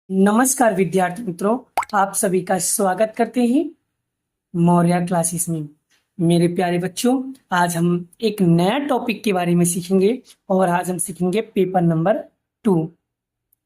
नमस्कार विद्यार्थी मित्रों, आप सभी का स्वागत करते हैं मौर्य क्लासेस में। मेरे प्यारे बच्चों, आज हम एक नया टॉपिक के बारे में सीखेंगे और आज हम सीखेंगे पेपर नंबर 2।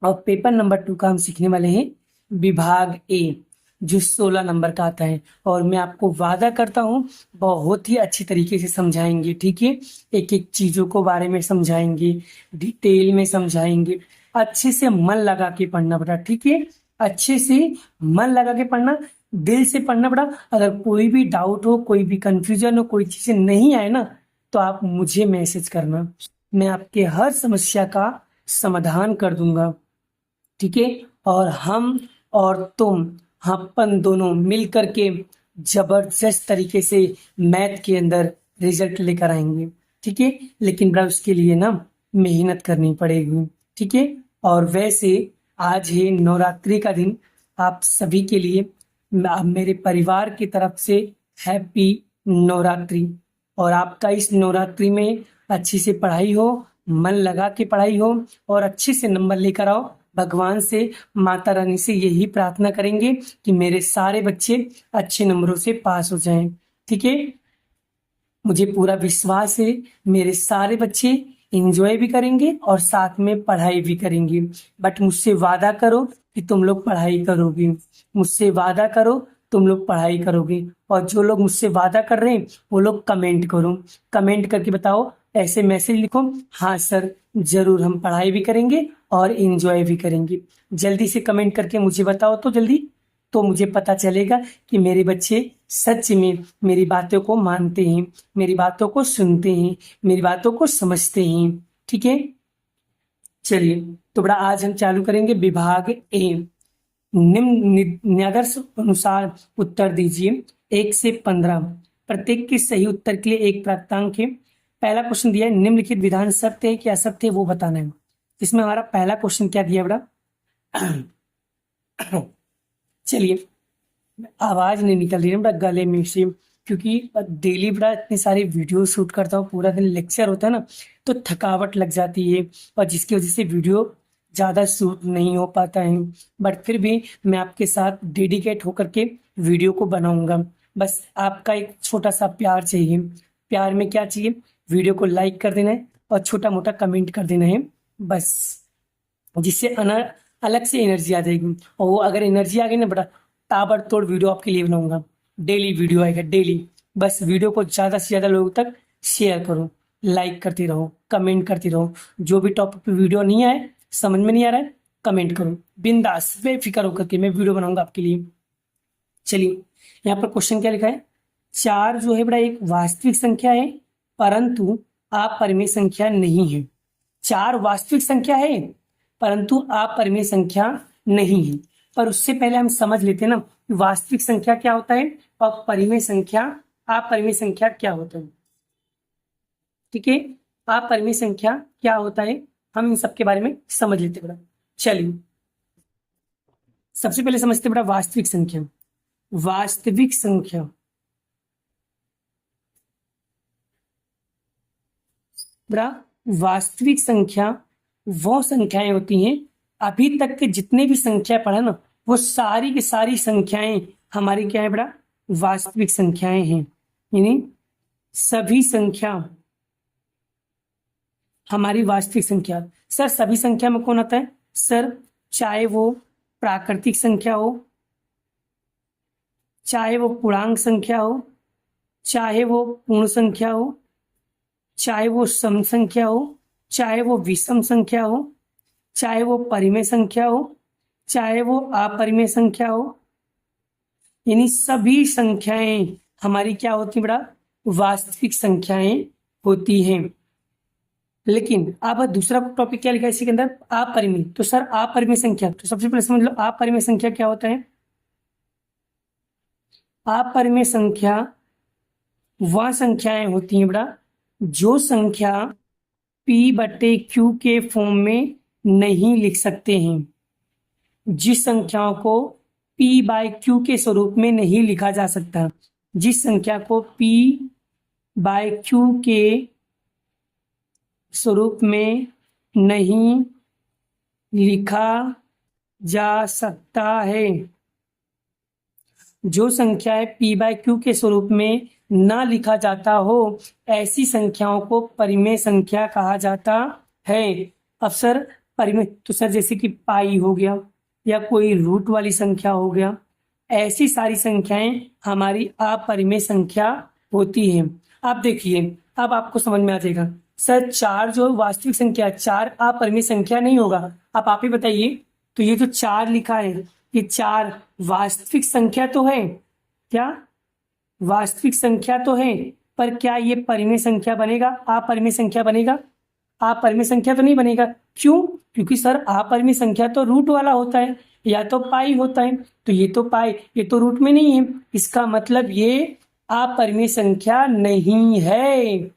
और पेपर नंबर 2 का हम सीखने वाले हैं विभाग ए, जो 16 नंबर का आता है। और मैं आपको वादा करता हूँ बहुत ही अच्छी तरीके से समझाएंगे, ठीक है। एक एक चीजों को बारे में समझाएंगे, डिटेल में समझाएंगे। अच्छे से मन लगा के पढ़ना बेटा, ठीक है। अच्छे से मन लगा के पढ़ना, दिल से पढ़ना बेटा। अगर कोई भी डाउट हो, कोई भी कंफ्यूजन हो, कोई चीजें नहीं आए ना, तो आप मुझे मैसेज करना। मैं आपके हर समस्या का समाधान कर दूंगा, ठीक है। और हम और तुम, अपन दोनों मिल करके जबरदस्त तरीके से मैथ के अंदर रिजल्ट लेकर आएंगे, ठीक है। लेकिन बड़ा उसके लिए ना मेहनत करनी पड़ेगी, ठीक है। और वैसे आज है नवरात्रि का दिन। आप सभी के लिए मेरे परिवार की तरफ से हैप्पी नवरात्रि। और आपका इस नवरात्रि में अच्छी से पढ़ाई हो, मन लगा के पढ़ाई हो और अच्छे से नंबर लेकर आओ। भगवान से, माता रानी से यही प्रार्थना करेंगे कि मेरे सारे बच्चे अच्छे नंबरों से पास हो जाएं, ठीक है। मुझे पूरा विश्वास है मेरे सारे बच्चे एंजॉय भी करेंगे और साथ में पढ़ाई भी करेंगे। बट मुझसे वादा करो कि तुम लोग पढ़ाई करोगे। मुझसे वादा करो तुम लोग पढ़ाई करोगे। और जो लोग मुझसे वादा कर रहे हैं वो लोग कमेंट करो, कमेंट करके बताओ। ऐसे मैसेज लिखो, हाँ सर जरूर हम पढ़ाई भी करेंगे और एंजॉय भी करेंगे। जल्दी से कमेंट करके मुझे बताओ तो जल्दी, तो मुझे पता चलेगा कि मेरे बच्चे सच में मेरी बातों को मानते हैं, मेरी बातों को सुनते हैं, मेरी बातों को समझते हैं, ठीक है। चलिए, तो बड़ा आज हम चालू करेंगे विभाग ए। निम्नादर्श अनुसार उत्तर दीजिए 1 से 15। प्रत्येक के सही उत्तर के लिए एक प्राप्तांक है। पहला क्वेश्चन दिया है, निम्नलिखित विधान सत्य है कि असत्य है वो बताना है। इसमें हमारा पहला क्वेश्चन क्या दिया बड़ा? चलिए, आवाज नहीं निकल रही है बड़ा गले में से, क्योंकि डेली बड़ा इतनी सारी वीडियो शूट करता हूँ, पूरा दिन लेक्चर होता है ना, तो थकावट लग जाती है और जिसकी वजह से वीडियो ज़्यादा शूट नहीं हो पाता है। बट फिर भी मैं आपके साथ डेडिकेट होकर के वीडियो को बनाऊंगा। बस आपका एक छोटा सा प्यार चाहिए। प्यार में क्या चाहिए? वीडियो को लाइक कर देना है और छोटा मोटा कमेंट कर देना है, बस। जिससे अलग से एनर्जी आ जाएगी। और वो अगर एनर्जी आ गई ना बेटा, ताबड़तोड़ वीडियो आपके लिए बनाऊंगा। डेली वीडियो आएगा, डेली। बस वीडियो को ज़्यादा से ज़्यादा लोगों तक शेयर करो, लाइक करते रहो, कमेंट करते रहो। जो भी टॉपिक पे वीडियो नहीं आए, समझ में नहीं आ रहा है, कमेंट करो, बिंदास बेफिक्र होकर के मैं वीडियो बनाऊंगा आपके लिए। चलिए, यहाँ पर क्वेश्चन क्या लिखा है? 4 जो है बड़ा एक वास्तविक संख्या है, परंतु अपरिमेय संख्या नहीं है। 4 वास्तविक संख्या है, परंतु अपरिमेय संख्या नहीं है। पर उससे पहले हम समझ लेते हैं ना, वास्तविक संख्या क्या होता है और परिमेय संख्या, अपरिमेय संख्या क्या होता है, ठीक है। अपरिमेय संख्या क्या होता है, हम इन सब के बारे में समझ लेते हैं बड़ा। चलिए, सबसे पहले समझते हैं बड़ा वास्तविक संख्या। वास्तविक संख्या बड़ा, वास्तविक संख्या वो संख्याएं होती हैं, अभी तक के जितने भी संख्या पढ़ा ना, वो सारी की सारी संख्याएं हमारी क्या है बड़ा? वास्तविक संख्याएं हैं। यानी सभी संख्या हमारी वास्तविक संख्या। सर सभी संख्या में कौन आता है? सर चाहे वो प्राकृतिक संख्या हो, चाहे वो पूर्णांक संख्या हो, चाहे वो पूर्ण संख्या हो, चाहे वो सम संख्या हो, चाहे वो विषम संख्या हो, चाहे वो परिमेय संख्या हो, चाहे वो अपरिमेय संख्या हो, यानी सभी संख्याएं हमारी क्या होती है बेटा? वास्तविक संख्याएं होती हैं। लेकिन अब दूसरा टॉपिक क्या लिखा है इसी के अंदर? अपरिमेय। तो सर अपरिमेय संख्या, तो सबसे पहले समझ लो अपरिमेय संख्या क्या होता है। अपरिमेय संख्या वह संख्याएं होती हैं बेटा जो संख्या P/Q के फॉर्म में नहीं लिख सकते हैं। जिस संख्याओं को P/Q के स्वरूप में नहीं लिखा जा सकता, जिस संख्या को P/Q के स्वरूप में नहीं लिखा जा सकता है। जो संख्याएं p बाय क्यू के स्वरूप में ना लिखा जाता हो ऐसी संख्याओं को परिमेय संख्या कहा जाता है। अब सर परिमेय तो सर जैसे कि पाई हो गया या कोई रूट वाली संख्या हो गया, ऐसी सारी संख्याएं हमारी अपरिमेय संख्या होती है। अब देखिए, अब आपको समझ में आ जाएगा सर, चार जो वास्तविक संख्या, चार अपरिमेय संख्या नहीं होगा। अब आप ही बताइए, तो ये जो चार लिखा है, ये चार वास्तविक संख्या तो है क्या? वास्तविक संख्या तो है, पर क्या ये परिमेय संख्या बनेगा? अपरिमेय संख्या बनेगा? अपरिमेय संख्या तो नहीं बनेगा। क्यों? क्योंकि सर अपरिमेय संख्या तो रूट वाला होता है या तो पाई होता है, तो ये तो पाई, ये तो रूट में नहीं है, इसका मतलब ये अपरिमेय संख्या नहीं है।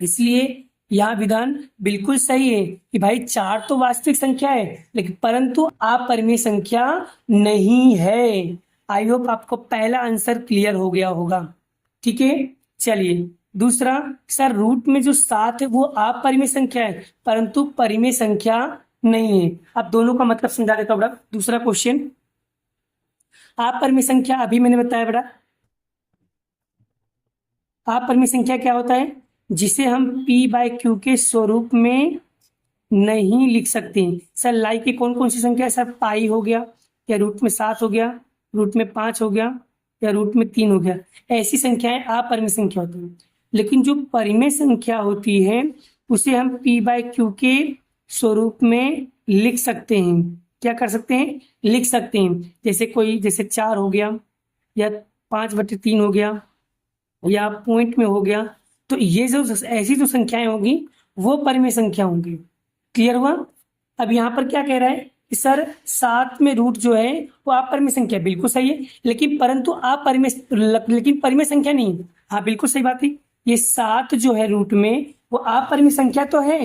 इसलिए यह विधान बिल्कुल सही है कि भाई चार तो वास्तविक संख्या है लेकिन परंतु अपरिमेय संख्या नहीं है। आई होप आपको पहला आंसर क्लियर हो गया होगा। ठीक है, चलिए दूसरा, सर रूट में जो 7 है वो अपरिमेय संख्या है परंतु परिमेय संख्या नहीं है। अब दोनों का मतलब समझा देता हूँ बेटा। दूसरा क्वेश्चन, अपरिमेय संख्या अभी मैंने बताया बेटा, अपरिमेय संख्या क्या होता है? जिसे हम p बाय क्यू के स्वरूप में नहीं लिख सकते। सर लाई की कौन कौन सी संख्या है? सर पाई हो गया, या रूट में 7 हो गया, रूट में 5 हो गया, या रूट में 3 हो गया। ऐसी संख्याएं अपरिमेय संख्या होती हैं। लेकिन जो परिमेय संख्या होती है उसे हम p बाय क्यू के स्वरूप में लिख सकते हैं। क्या कर सकते हैं? लिख सकते हैं। जैसे 4 हो गया, या 5/3 हो गया, या पॉइंट में हो गया। तो ये जो ऐसी जो संख्याएं होंगी वो परिमेय संख्या होंगी। क्लियर हुआ? अब यहाँ पर क्या कह रहा है कि सर 7 में रूट जो है वो अपरिमेय संख्या, बिल्कुल सही है, लेकिन परंतु लेकिन परिमेय संख्या नहीं है। हाँ बिल्कुल सही बात है, ये 7 जो है रूट में वो अपरिमेय संख्या तो है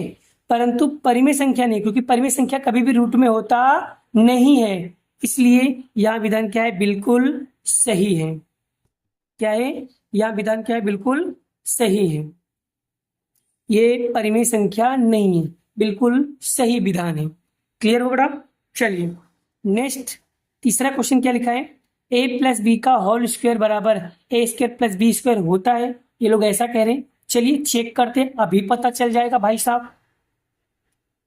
परंतु परिमेय संख्या नहीं, क्योंकि परिमेय संख्या कभी भी रूट में होता नहीं है। इसलिए यह विधान क्या है? बिल्कुल सही है। क्या है? यह विधान क्या है? बिल्कुल सही है। ये परिमेय संख्या नहीं है, बिल्कुल सही विधान है। क्लियर हो बेटा? चलिए नेक्स्ट, तीसरा क्वेश्चन क्या लिखा है? a प्लस बी का होल स्क्वायर बराबर a square plus B square होता है। ये लोग ऐसा कह रहे हैं। चलिए चेक करते हैं, अभी पता चल जाएगा भाई साहब।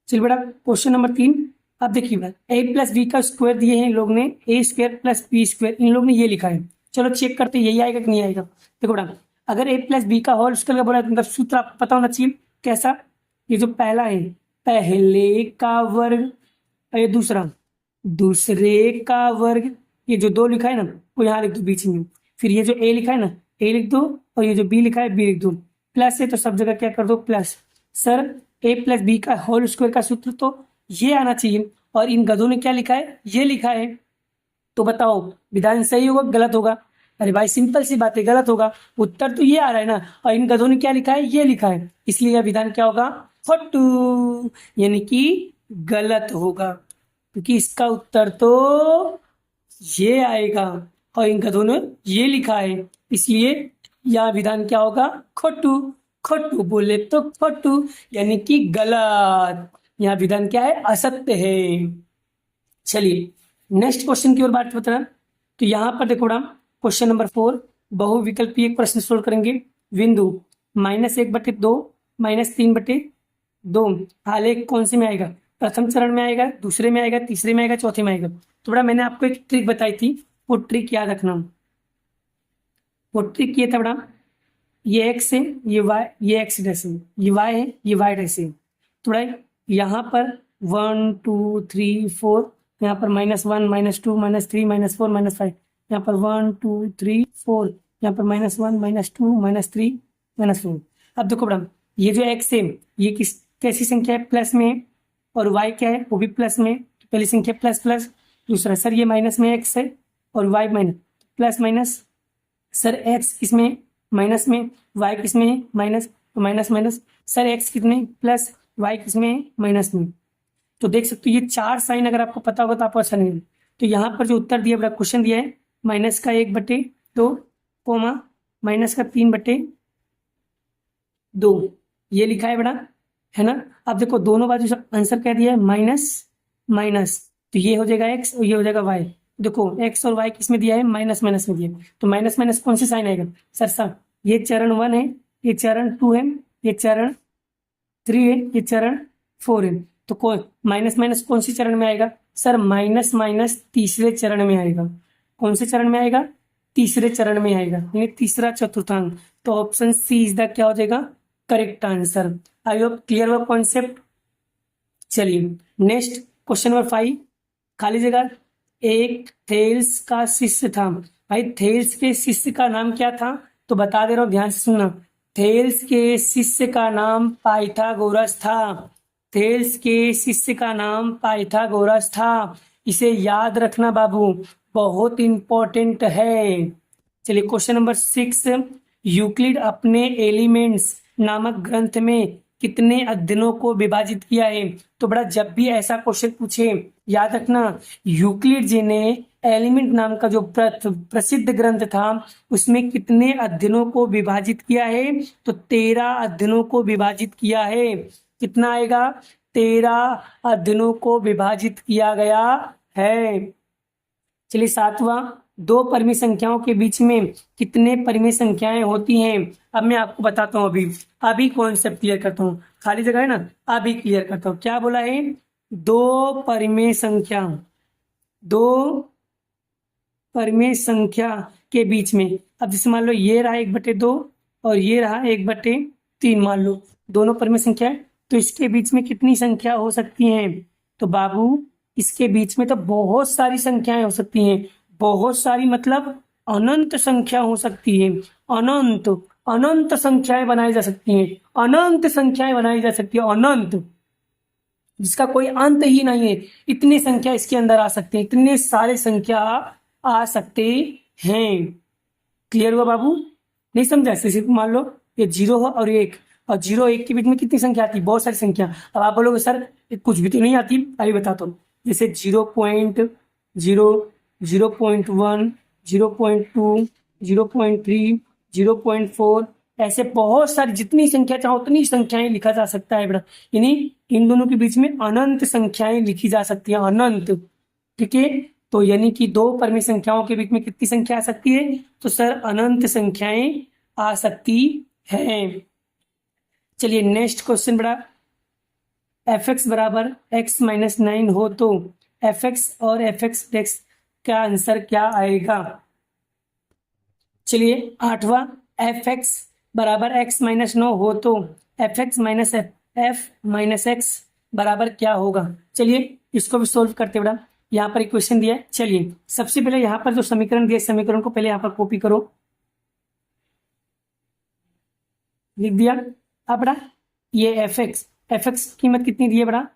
चलिए बेटा क्वेश्चन नंबर 3, अब देखिए बेटा, a प्लस बी का स्क्वायर दिए हैं इन लोग ने, a square plus B square इन लोग ने ये लिखा है। चलो चेक करते हैं यही आएगा कि नहीं आएगा। देखो बेटा, अगर a प्लस बी का होल स्क्वायर का बोला तो मतलब सूत्र आपको पता होना चाहिए। कैसा? ये जो पहला है पहले का वर्ग, और ये दूसरा दूसरे का वर्ग। ये जो 2 लिखा है ना वो यहाँ लिख दो बीच में, फिर ये जो a लिखा है ना a लिख दो, और ये जो b लिखा है b लिख दो। प्लस है तो सब जगह क्या कर दो? Plus. Sir a plus B का होल स्क्वायर का सूत्र तो ये आना चाहिए, और इन गधों ने क्या लिखा है? ये लिखा है। तो बताओ विधान सही होगा गलत होगा? अरे भाई सिंपल सी बात है, गलत होगा। उत्तर तो ये आ रहा है ना, और इन गधों ने क्या लिखा है? ये लिखा है। इसलिए यह विधान क्या होगा? फट्टू, यानी कि गलत होगा, क्योंकि इसका उत्तर तो ये आएगा और इन गधों ने ये लिखा है। इसलिए यह विधान क्या होगा? खोटू। खोटू बोले तो खोटू, यानी कि गलत। यह विधान क्या है? असत्य है। चलिए नेक्स्ट क्वेश्चन की ओर बात बताना। तो यहाँ पर देखो ना, क्वेश्चन नंबर 4, बहुविकल्पीय एक प्रश्न सोल्व करेंगे। बिंदु -1/2 -3/2 आलेख कौन से में आएगा? प्रथम चरण में आएगा, दूसरे में आएगा, तीसरे में आएगा, चौथे में आएगा। तो बड़ा मैंने आपको एक ट्रिक बताई थी, वो ट्रिक याद रखना। वो ट्रिक ये था बड़ा, ये x है, ये y, ये x डैश है, ये y है, ये y डैश है। तो बड़ा यहाँ पर 1 2 3 4, यहाँ पर -1 -2 -3 -4 -5, यहाँ पर 1 2 3 4, यहाँ पर -1 -2 -3 -4। अब देखो बड़ा, ये जो x है ये कैसी संख्या है? प्लस में है, और y क्या है? वो भी प्लस में। तो पहली संख्या प्लस प्लस, दूसरा सर ये माइनस में x है और y minus, plus minus. Sir x किसमें? माइनस में, y किसमें? माइनस, तो माइनस माइनस। सर x किसमें? प्लस, y किसमें? माइनस में। तो देख सकते हो ये 4 साइन अगर आपको पता होगा तो आपको अच्छा नहीं। तो यहाँ पर जो उत्तर दिया, बड़ा क्वेश्चन दिया है -1/2 कोमा -3/2, ये लिखा है बड़ा, है ना। अब देखो दोनों बाजू आंसर क्या दिया है? माइनस माइनस, तो ये हो जाएगा x और ये हो जाएगा y। देखो x और y किस में दिया है, माइनस माइनस में दिया है, तो माइनस माइनस कौन सी साइन आएगा सर? सर ये चरण 1 है, ये चरण 2 है, ये चरण 3 है, ये चरण 4 है। तो कौन माइनस माइनस कौन सी चरण में आएगा सर? माइनस माइनस तीसरे चरण में आएगा। कौन से चरण में आएगा? तीसरे चरण में आएगा, यानी तीसरा चतुर्थांश। तो ऑप्शन सी इज द क्या हो जाएगा? Correct answer. I hope clear हुआ कॉन्सेप्ट। चलिए नेक्स्ट क्वेश्चन नंबर 5, खाली जगह। एक थेल्स का शिष्य था। भाई थेल्स के शिष्य का नाम क्या था? तो बता दे रहा हूँ, ध्यान से सुनना। थेल्स के शिष्य का नाम पाइथागोरस था। थेल्स के शिष्य का नाम पाइथागोरस था। इसे याद रखना बाबू, बहुत इंपॉर्टेंट है। चलिए क्वेश्चन नंबर 6, यूक्लिड अपने एलिमेंट्स नामक ग्रंथ में कितने अध्ययनों को विभाजित किया है? तो बड़ा जब भी ऐसा क्वेश्चन पूछे याद रखना, यूक्लिड जी ने एलिमेंट नाम का जो प्रसिद्ध ग्रंथ था उसमें कितने अध्ययनों को विभाजित किया है? तो 13 अध्ययनों को विभाजित किया है। कितना आएगा? 13 अध्ययनों को विभाजित किया गया है। चलिए 7वां, दो परिमेय संख्याओं के बीच में कितने परिमेय संख्याएं होती हैं? अब मैं आपको बताता हूँ, अभी कॉन्सेप्ट क्लियर करता हूँ। खाली जगह है ना, अभी क्लियर करता हूँ। क्या बोला है? दो परिमेय संख्या, दो परिमेय संख्या के बीच में। अब जैसे मान लो ये रहा 1/2 और ये रहा 1/3, मान लो दोनों परिमेय संख्या है, तो इसके बीच में कितनी संख्या हो सकती हैं? तो बाबू इसके बीच में तो बहुत सारी संख्याएं हो सकती हैं। बहुत सारी मतलब अनंत संख्या हो सकती है। अनंत अनंत संख्याएं बनाई जा सकती हैं। अनंत संख्याएं बनाई जा सकती है, अनंत, जिसका कोई अंत ही नहीं है। इतनी संख्या इसके अंदर आ सकती है, इतने सारे संख्या आ सकते हैं। क्लियर हुआ बाबू? नहीं समझा? सिर्फ मान लो ये 0 हो और 1, और 0 1 के बीच में कितनी संख्या आती है? बहुत सारी संख्या। अब आप बोलोगे सर कुछ भी तो नहीं आती। अभी बताता हूँ। जैसे 0.0, 0.1, 0.2, 0.3, 0.4, ऐसे बहुत सारी जितनी संख्या चाहो उतनी संख्याएं लिखा जा सकता है बेटा। यानी इन दोनों के बीच में अनंत संख्याएं लिखी जा सकती हैं, अनंत। ठीक है, तो यानी कि दो परिमेय संख्याओं के बीच में कितनी संख्या आ सकती है? तो सर अनंत संख्याएं आ सकती हैं। चलिए नेक्स्ट क्वेश्चन बड़ा, fx बराबर x माइनस 9 हो तो fx और fx डेक्स का आंसर क्या आएगा? चलिए 8वां, fx बराबर x माइनस 9 हो तो fx minus f minus x बराबर क्या होगा? चलिए इसको भी सोल्व करते बेटा। यहाँ पर इक्वेशन दिया है। चलिए सबसे पहले यहाँ पर जो समीकरण दिया, समीकरण को पहले यहाँ पर कॉपी करो, लिख दिया। अब बड़ा ये fx की कीमत कितनी दी है बड़ा?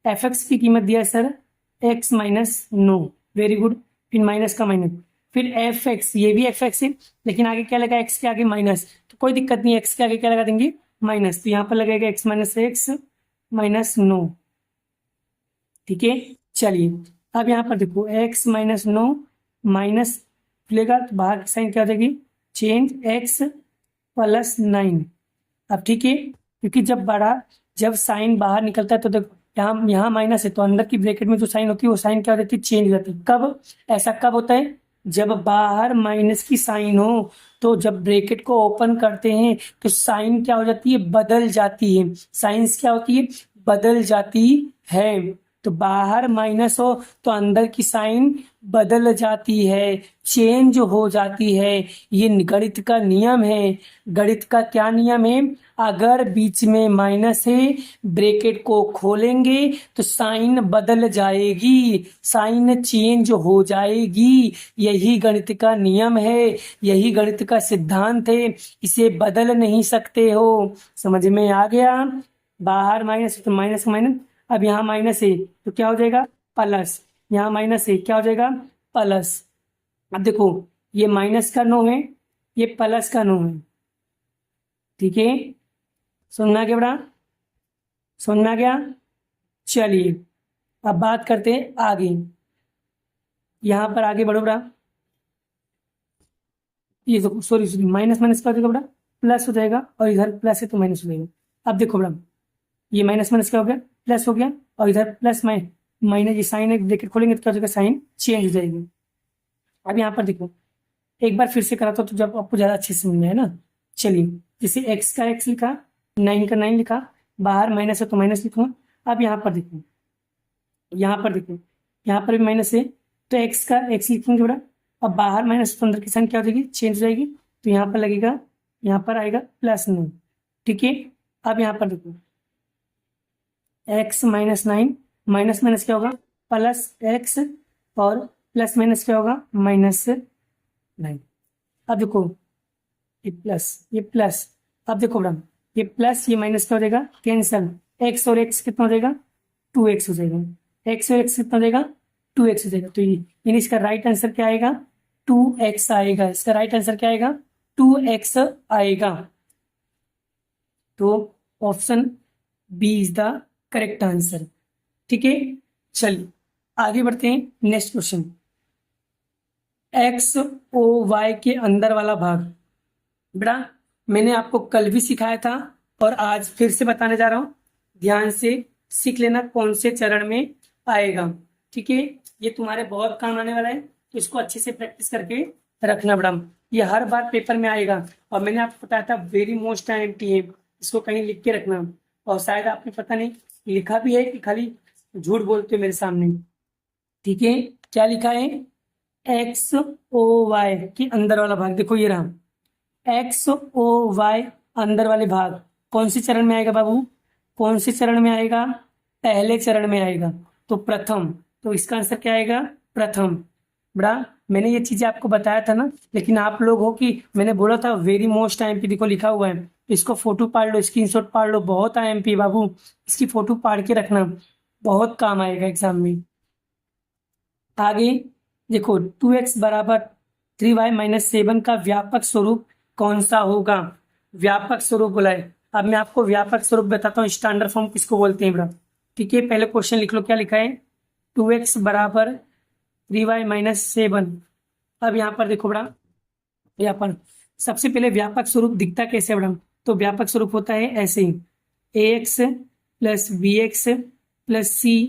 fx की कीमत दिया है sir x minus 9। Very good. फिर माइनस का माइनस, फिर fx, ये भी fx है लेकिन आगे क्या लगा? x के आगे माइनस, तो कोई दिक्कत नहीं है, x के आगे क्या लगा देंगे? माइनस। तो यहाँ पर लगेगा x माइनस x माइनस 9। ठीक है, चलिए अब यहाँ पर देखो x माइनस 9 माइनस खुलेगा तो बाहर की साइन क्या हो जाएगी? Change x plus 9। अब ठीक है, क्योंकि जब साइन बाहर निकलता है तो देखो यहाँ माइनस है, तो अंदर की ब्रैकेट में जो साइन होती है वो साइन क्या हो जाती है? चेंज हो जाती है। कब ऐसा कब होता है? जब बाहर माइनस की साइन हो, तो जब ब्रैकेट को ओपन करते हैं तो साइन क्या हो जाती है? बदल जाती है। साइंस क्या होती है? बदल जाती है। तो बाहर माइनस हो तो अंदर की साइन बदल जाती है, चेंज हो जाती है। ये गणित का नियम है। गणित का क्या नियम है? अगर बीच में माइनस है, ब्रैकेट को खोलेंगे तो साइन बदल जाएगी, साइन चेंज हो जाएगी। यही गणित का नियम है, यही गणित का सिद्धांत है, इसे बदल नहीं सकते हो। समझ में आ गया? बाहर माइनस तो माइनस माइनस, अब यहाँ माइनस है तो क्या हो जाएगा? प्लस। यहाँ माइनस है क्या हो जाएगा? प्लस। अब देखो ये माइनस का 9 है, ये प्लस का 9 है। ठीक है, सुनना क्या बड़ा? सुनना क्या? चलिए अब बात करते हैं आगे। यहाँ पर आगे बढ़ो बड़ा। ये देखो सॉरी माइनस माइनस क्या हो जाएगा बड़ा? प्लस हो जाएगा, और इधर प्लस है तो माइनस हो जाएगा। अब देखो बड़ा, ये माइनस माइनस क्या हो गया? प्लस हो गया, और इधर प्लस माइनस माइनस ये साइन है, ब्रैकेट खोलेंगे तो क्या हो जाएगा, साइन चेंज हो जाएगी। अब यहाँ पर देखो, एक बार फिर से कराता हूँ तो जब आपको ज़्यादा अच्छे से समझ में है ना। चलिए, जैसे एक्स का एक्स लिखा, 9 का 9 लिखा, बाहर माइनस है तो माइनस लिखूँगा। अब यहाँ पर देखो, यहाँ पर देखो, यहाँ पर भी माइनस है तो एक्स का एक्स लिखेंगे बेटा। अब बाहर माइनस तो अंदर की साइन क्या हो जाएगी, चेंज हो जाएगी। तो यहाँ पर लगेगा, यहाँ पर आएगा +9। ठीक है, अब यहाँ पर देखो, एक्स -9, माइनस माइनस क्या होगा, +x, और प्लस माइनस क्या होगा, -9। अब देखो, ये प्लस, अब देखो बेटा, ये प्लस ये माइनस क्या हो जाएगा, कैंसल। एक्स और एक्स कितना हो जाएगा, 2x हो जाएगा। एक्स और एक्स कितना हो जाएगा, 2x हो जाएगा। तो ये यानी इसका राइट आंसर क्या आएगा, 2x आएगा। इसका राइट आंसर क्या आएगा, 2x आएगा। तो option B is the correct answer. ठीक है, चलिए आगे बढ़ते हैं। Next question, X O Y के अंदर वाला भाग। बेटा मैंने आपको कल भी सिखाया था और आज फिर से बताने जा रहा हूँ, ध्यान से सीख लेना कौन से चरण में आएगा। ठीक है, ये तुम्हारे बहुत काम आने वाला है, तो इसको अच्छे से प्रैक्टिस करके रखना बेटा। ये हर बार पेपर में आएगा और मैंने आपको बताया था वेरी मोस्ट IMT है, इसको कहीं लिख के रखना। और शायद आपने पता नहीं लिखा भी है कि खाली झूठ बोलते हो मेरे सामने। ठीक है, क्या लिखा है, एक्स ओ वाई के अंदर वाला भाग। देखो ये रहा, एक्स ओ वाई अंदर वाले भाग कौन से चरण में आएगा बाबू, कौन से चरण में आएगा, पहले चरण में आएगा। तो प्रथम, तो इसका आंसर क्या आएगा, प्रथम। बड़ा मैंने ये चीजें आपको बताया था ना, लेकिन आप लोग हो कि मैंने बोला था वेरी मोस्ट IMP, देखो लिखा हुआ है, इसको फोटो पाड़ लो, स्क्रीनशॉट पाड़ लो, बहुत IMP बाबू, इसकी फोटो पाड़ के रखना, बहुत काम आएगा एग्जाम में। आगे देखो, 2x बराबर 3y-7 का व्यापक स्वरूप कौन सा होगा, व्यापक स्वरूप बोला है। अब मैं आपको व्यापक स्वरूप बताता हूँ, स्टैंडर्ड फॉर्म किसको बोलते हैं बेटा। ठीक है, पहले क्वेश्चन लिख लो, क्या लिखा है, 2x बराबर 3y-7। अब यहाँ पर देखो बेटा, यहाँ पर सबसे पहले व्यापक स्वरूप दिखता कैसे बेटा, तो व्यापक स्वरूप होता है ऐसे ही, ax + bx + c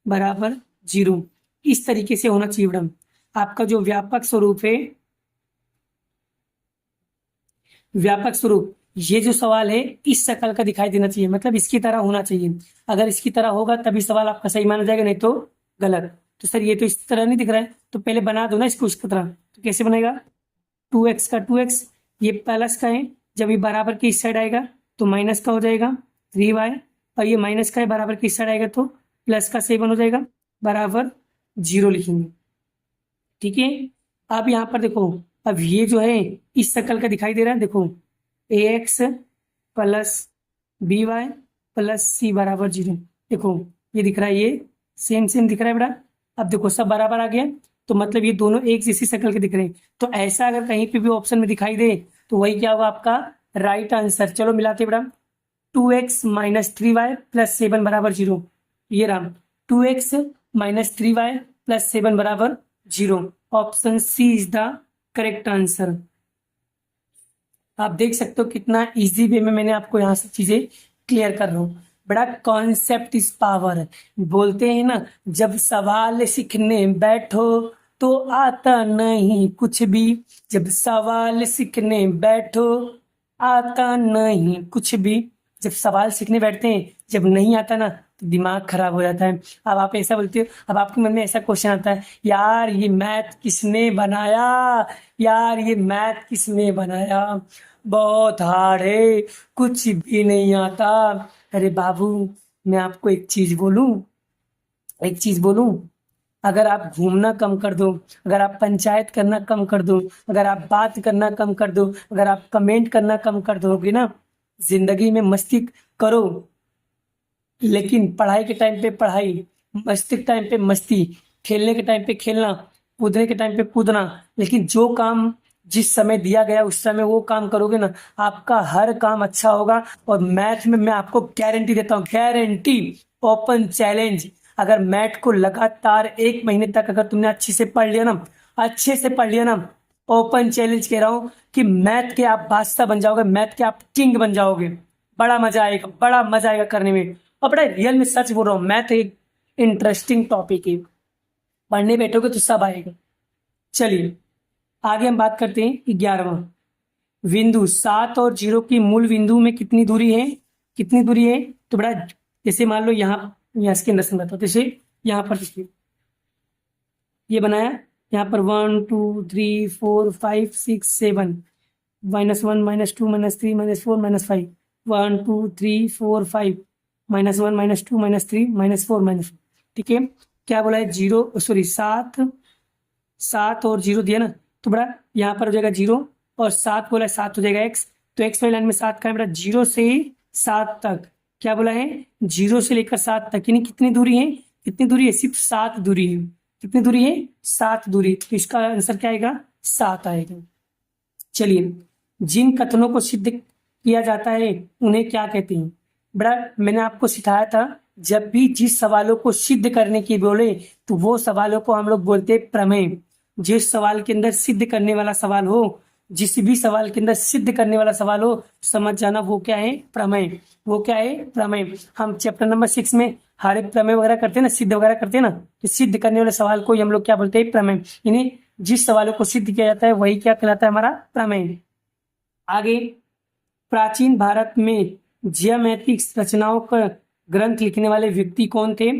बराबर 0। इस तरीके से होना चाहिए बेटा आपका जो व्यापक स्वरूप है। व्यापक स्वरूप, ये जो सवाल है इस शक्ल का दिखाई देना चाहिए, मतलब इसकी तरह होना चाहिए। अगर इसकी तरह होगा तभी सवाल आपका सही माना जाएगा, नहीं तो गलत। तो सर ये तो इस तरह नहीं दिख रहा है, तो पहले बना दो ना इसको इस तरह। तो कैसे बनेगा, 2x का 2x, ये प्लस का है, जब ये बराबर की इस साइड आएगा तो माइनस का हो जाएगा 3y, और ये माइनस का है बराबर की इस साइड आएगा तो प्लस का 7 हो जाएगा, बराबर 0 लिखेंगे। ठीक है, अब यहाँ पर देखो, अब ये जो है इस शक्ल का दिखाई दे रहा है, देखो ax + by + c बराबर 0। देखो ये दिख रहा है, ये सेम सेम दिख रहा है बेटा। अब देखो सब बराबर आ गया, तो मतलब ये दोनों एक जैसी शक्ल के दिख रहे हैं। तो ऐसा अगर कहीं पे भी ऑप्शन में दिखाई दे तो वही क्या होगा, आपका राइट आंसर। चलो मिलाते बेटा, 2x - 3y + 7 बराबर 0। ये रहा 2x - 3y + 7 बराबर 0। Option C is the correct answer. आप देख सकते हो कितना इजी वे में मैंने आपको यहाँ से चीजें क्लियर कर रहा हूँ। बड़ा कॉन्सेप्ट इज पावर, बोलते हैं ना, जब सवाल सीखने बैठो तो आता नहीं कुछ भी, जब सवाल सीखने बैठो आता नहीं कुछ भी। जब सवाल सीखने बैठते हैं, जब नहीं आता ना तो दिमाग खराब हो जाता है। अब आप ऐसा बोलते हो, अब आपके मन में ऐसा क्वेश्चन आता है, यार ये मैथ किसने बनाया, यार ये मैथ किसने बनाया, बहुत हार्ड है, कुछ भी नहीं आता। अरे बाबू, मैं आपको एक चीज बोलूं, अगर आप घूमना कम कर दो, अगर आप पंचायत करना कम कर दो, अगर आप बात करना कम कर दो, अगर आप कमेंट करना कम कर दोगे ना, जिंदगी में मस्ती करो, लेकिन पढ़ाई के टाइम पे पढ़ाई, मस्ती के टाइम पे मस्ती, खेलने के टाइम पे खेलना, कूदने के टाइम पे कूदना, लेकिन जो काम जिस समय दिया गया उस समय वो काम करोगे ना, आपका हर काम अच्छा होगा। और मैथ में मैं आपको गारंटी देता हूँ, गारंटी, ओपन चैलेंज, अगर मैथ को लगातार 1 महीने तक अगर तुमने अच्छे से पढ़ लिया ना, ओपन चैलेंज कह रहा हूँ कि मैथ के आप बादशाह बन जाओगे, मैथ के आप किंग बन जाओगे। बड़ा मजा आएगा करने में। और बड़ा रियल में सच बोल रहा हूँ, मैथ एक इंटरेस्टिंग टॉपिक है, पढ़ने बैठोगे तो सब आएगा। चलिए आगे हम बात करते हैं 11वां बिंदु। 7 और 0 की मूल बिंदु में कितनी दूरी है, कितनी दूरी है? तो बड़ा जैसे मान लो यहाँ इसके अंदर समझाता हूँ। जैसे यहाँ पर देखिए ये बनाया, यहाँ पर 1 2 3 4 5 6 7 -1 -2 -3 -4 -5 1 2 3 4 5 -1 -2 -3 -4 -5। ठीक है, क्या बोला है? 0 सॉरी 7 और 0 दिया ना, तो बड़ा यहाँ पर हो जाएगा 0 और 7 बोला है, 7 हो जाएगा x। तो x वाली लाइन में 7 का है बेटा, 0 से 7 तक। क्या बोला है? 0 से लेकर 7 तक, यानी कितनी दूरी है? कितनी दूरी है? सिर्फ 7 दूरी है। कितनी दूरी है? 7 दूरी। तो इसका आंसर क्या आएगा? 7 आएगा। चलिए, जिन कथनों को सिद्ध किया जाता है उन्हें क्या कहते हैं? बड़ा मैंने आपको सिखाया था, जब भी जिस सवालों को सिद्ध करने की बोले तो वो सवालों को हम लोग बोलते हैं प्रमेय। जिस सवाल के अंदर सिद्ध करने वाला सवाल हो, जिस भी सवाल के अंदर सिद्ध करने वाला सवाल हो, समझ जाना वो क्या है? प्रमेय। वो क्या है? प्रमेय। हम चैप्टर नंबर 6 में हर एक प्रमेय वगैरह करते हैं ना, सिद्ध वगैरह करते हैं ना, तो सिद्ध करने वाले सवाल को हम लोग क्या बोलते हैं? प्रमेय। यानी जिस सवालों को सिद्ध किया जाता है वही क्या कहलाता है? हमारा प्रमेय। आगे, प्राचीन भारत में ज्यामितिक रचनाओं का ग्रंथ लिखने वाले व्यक्ति कौन थे?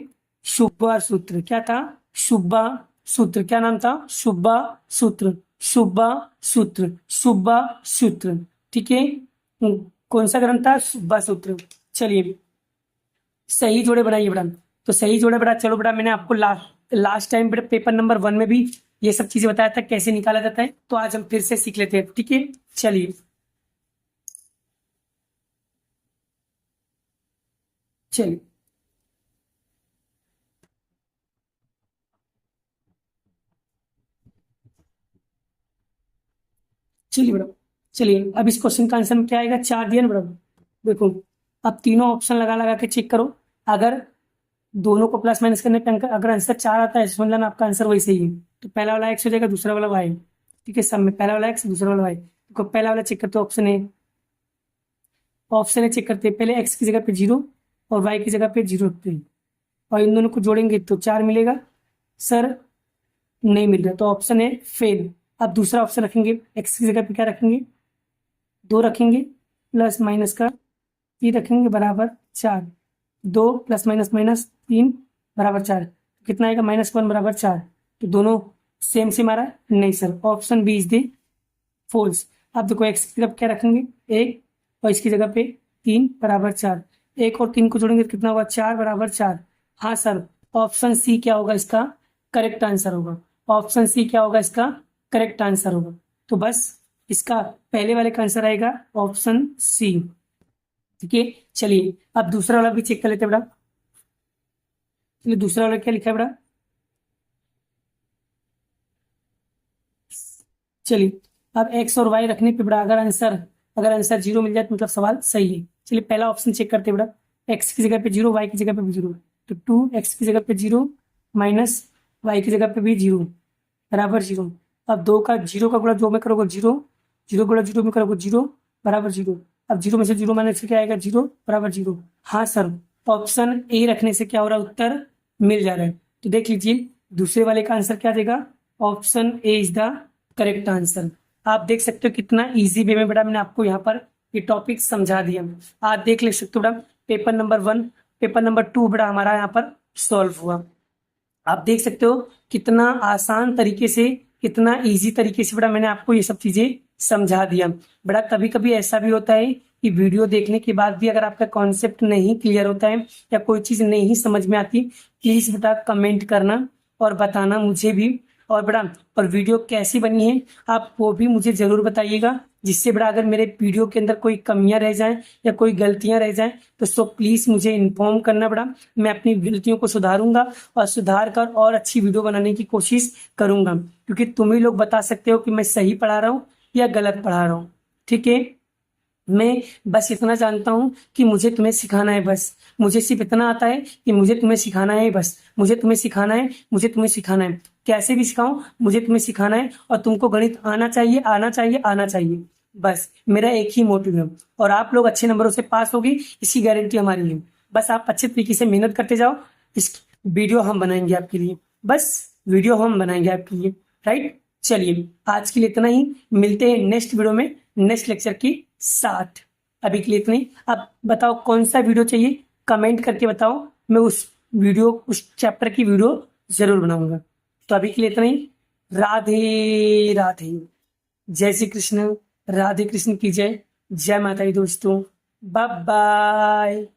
सुब्बा सूत्र। क्या था? सुब्बा सूत्र। क्या नाम था? सुब्बा सूत्र। सुब्बा सूत्र। सुब्बा सूत्र। ठीक है, कौन सा ग्रंथ था? सुब्बा सूत्र। चलिए, सही जोड़े बनाइए बेटा। तो सही जोड़े बेटा, चलो बेटा, मैंने आपको लास्ट टाइम बेटा पेपर नंबर 1 में भी ये सब चीजें बताया था कैसे निकाला जाता है, तो आज हम फिर से सीख लेते हैं। ठीक है, चलिए चलिए चलिए बेटा, चलिए अब इस क्वेश्चन का आंसर में क्या आएगा? 4 दिया ना बेटा। देखो, अब तीनों ऑप्शन लगा लगा के चेक करो। अगर दोनों को प्लस माइनस करने पे अगर आंसर 4 आता है, समझ लेना आपका आंसर वही सही है। तो पहला वाला एक्स हो जाएगा, दूसरा वाला वाई। ठीक है, सब में पहला वाला एक्स, दूसरा वाला वाई। तो पहला वाला चेक करते हो, option A. Option A check करते हैं, पहले एक्स की जगह पे 0 और वाई की जगह पे 0 रखते हैं, और इन दोनों को जोड़ेंगे तो 4 मिलेगा। सर नहीं मिल रहा, तो ऑप्शन है फेल। अब दूसरा ऑप्शन रखेंगे, एक्स की जगह पे क्या रखेंगे? 2 रखेंगे, प्लस माइनस का 3 रखेंगे, बराबर 4। 2 प्लस माइनस माइनस 3 बराबर 4। कितना आएगा? -1 बराबर 4। तो दोनों सेम सेम आ रहा है? नहीं sir, option B is the false. अब देखो, एक्स की जगह क्या रखेंगे? 1 और इसकी जगह पे 3 बराबर 4। 1 और 3 को जोड़ेंगे तो कितना होगा? 4 बराबर 4। हाँ सर, ऑप्शन सी क्या होगा इसका? करेक्ट आंसर होगा। ऑप्शन सी क्या होगा इसका? करेक्ट आंसर होगा। तो बस इसका पहले वाले का आंसर आएगा ऑप्शन सी। ठीक है, चलिए अब दूसरा वाला भी चेक कर लेते हैं बेटा। चलिए, दूसरा वाला क्या लिखा है बेटा? चलिए, अब एक्स और वाई रखने पे बेटा अगर आंसर 0 मिल जाए तो मतलब सवाल सही है। चलिए, पहला ऑप्शन चेक करते हैं बेटा। एक्स की जगह पे 0, वाई की जगह पे भी 0, तो 2x की जगह पे 0 माइनस वाई की जगह पे भी 0 बराबर 0। अब 2 का 0 का गुणा 2 में करोगे 0, 0 गुणा 0 में करोगे 0 बराबर 0। अब 0 में से 0 माइनस क्या आएगा? 0 बराबर 0। हाँ सर, ऑप्शन ए रखने से क्या हो रहा है? उत्तर मिल जा रहा है। तो देख लीजिए, दूसरे वाले का आंसर क्या देगा? Option A is the correct answer. आप देख सकते हो कितना इजी वे में बेटा मैंने आपको यहाँ पर ये टॉपिक समझा दिया। आप देख ले सकते हो बेटा, पेपर नंबर 1, पेपर नंबर 2 बेटा हमारा यहाँ पर सॉल्व हुआ। आप देख सकते हो कितना आसान तरीके से, कितना इजी तरीके से बेटा मैंने आपको ये सब चीजें समझा दिया। बेटा कभी कभी ऐसा भी होता है कि वीडियो देखने के बाद भी अगर आपका कॉन्सेप्ट नहीं क्लियर होता है या कोई चीज नहीं समझ में आती, प्लीज बेटा कमेंट करना और बताना मुझे भी। और बेटा, और वीडियो कैसी बनी है आप वो भी मुझे जरूर बताइएगा, जिससे बेटा अगर मेरे वीडियो के अंदर कोई कमियां रह जाएं या कोई गलतियां रह जाएं तो सो प्लीज मुझे इन्फॉर्म करना बेटा। मैं अपनी गलतियों को सुधारूंगा और सुधार कर और अच्छी वीडियो बनाने की कोशिश करूंगा, क्योंकि तुम ही लोग बता सकते हो कि मैं सही पढ़ा रहा हूँ या गलत पढ़ा रहा हूँ। ठीक है, मैं बस इतना जानता हूँ कि मुझे तुम्हें सिखाना है। बस मुझे सिर्फ इतना आता है कि मुझे तुम्हें सिखाना है। बस मुझे तुम्हें सिखाना है, मुझे तुम्हें सिखाना है। कैसे भी सिखाऊं, मुझे तुम्हें सिखाना है और तुमको गणित आना चाहिए, आना चाहिए, आना चाहिए। बस मेरा एक ही मोटिव है, और आप लोग अच्छे नंबरों से पास होगी, इसकी गारंटी हमारी है। बस आप अच्छे तरीके से मेहनत करते जाओ। इस वीडियो हम बनाएंगे आपके लिए, बस वीडियो हम बनाएंगे आपके लिए, राइट। चलिए आज के लिए इतना ही, मिलते हैं नेक्स्ट वीडियो में नेक्स्ट लेक्चर के साथ। अभी के लिए इतना ही। आप बताओ कौन सा वीडियो चाहिए, कमेंट करके बताओ, मैं उस चैप्टर की वीडियो जरूर बनाऊंगा। तो अभी के लिए इतना ही। राधे राधे। जय श्री कृष्ण। राधे कृष्ण की जय। जय माता दी दोस्तों। Bye bye.